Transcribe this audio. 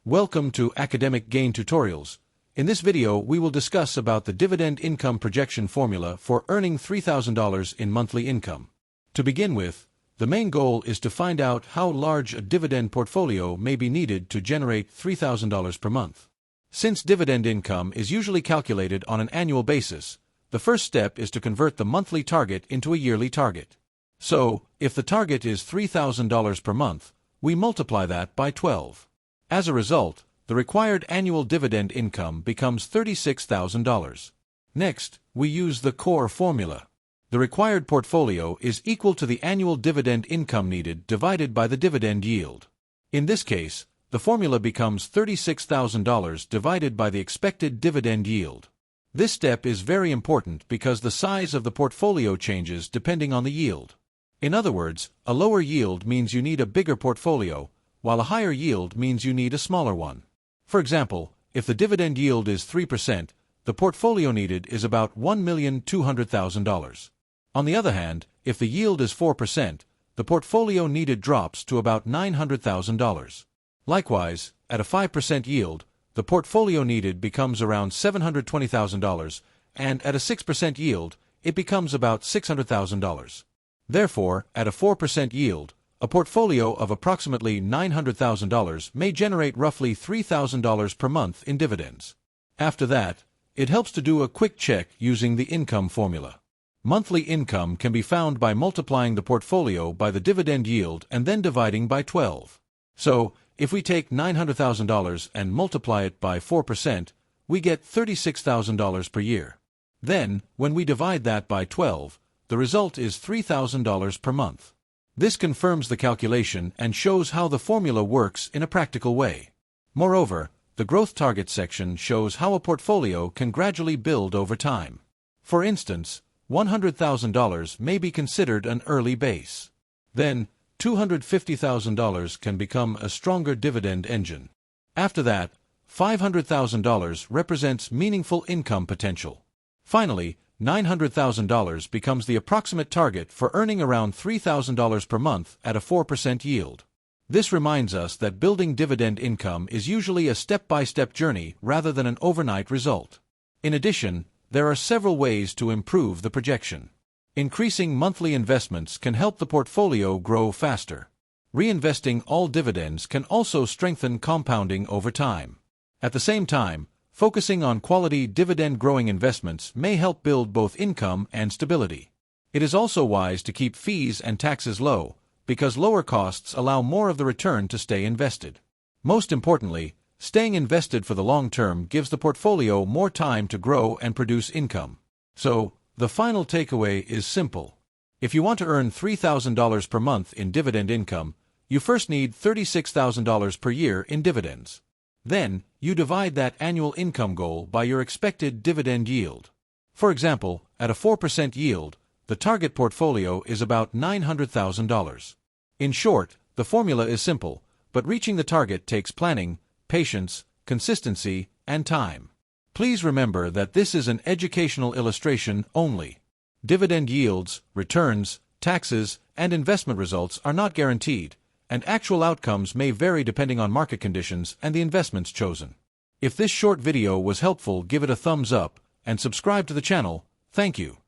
Welcome to Academic Gain Tutorials. In this video, we will discuss about the dividend income projection formula for earning $3,000 in monthly income. To begin with, the main goal is to find out how large a dividend portfolio may be needed to generate $3,000 per month. Since dividend income is usually calculated on an annual basis, the first step is to convert the monthly target into a yearly target. So, if the target is $3,000 per month, we multiply that by 12. As a result, the required annual dividend income becomes $36,000. Next, we use the core formula. The required portfolio is equal to the annual dividend income needed divided by the dividend yield. In this case, the formula becomes $36,000 divided by the expected dividend yield. This step is very important because the size of the portfolio changes depending on the yield. In other words, a lower yield means you need a bigger portfolio, while a higher yield means you need a smaller one. For example, if the dividend yield is 3%, the portfolio needed is about $1,200,000. On the other hand, if the yield is 4%, the portfolio needed drops to about $900,000. Likewise, at a 5% yield, the portfolio needed becomes around $720,000, and at a 6% yield, it becomes about $600,000. Therefore, at a 4% yield, a portfolio of approximately $900,000 may generate roughly $3,000 per month in dividends. After that, it helps to do a quick check using the income formula. Monthly income can be found by multiplying the portfolio by the dividend yield and then dividing by 12. So, if we take $900,000 and multiply it by 4%, we get $36,000 per year. Then, when we divide that by 12, the result is $3,000 per month. This confirms the calculation and shows how the formula works in a practical way. Moreover, the growth target section shows how a portfolio can gradually build over time. For instance, $100,000 may be considered an early base. Then, $250,000 can become a stronger dividend engine. After that, $500,000 represents meaningful income potential. Finally, $900,000 becomes the approximate target for earning around $3,000 per month at a 4% yield. This reminds us that building dividend income is usually a step-by-step journey rather than an overnight result. In addition, there are several ways to improve the projection. Increasing monthly investments can help the portfolio grow faster. Reinvesting all dividends can also strengthen compounding over time. At the same time, focusing on quality dividend-growing investments may help build both income and stability. It is also wise to keep fees and taxes low, because lower costs allow more of the return to stay invested. Most importantly, staying invested for the long term gives the portfolio more time to grow and produce income. So, the final takeaway is simple. If you want to earn $3,000 per month in dividend income, you first need $36,000 per year in dividends. Then, you divide that annual income goal by your expected dividend yield. For example, at a 4% yield, the target portfolio is about $900,000. In short, the formula is simple, but reaching the target takes planning, patience, consistency, and time. Please remember that this is an educational illustration only. Dividend yields, returns, taxes, and investment results are not guaranteed, and actual outcomes may vary depending on market conditions and the investments chosen. If this short video was helpful, give it a thumbs up and subscribe to the channel. Thank you.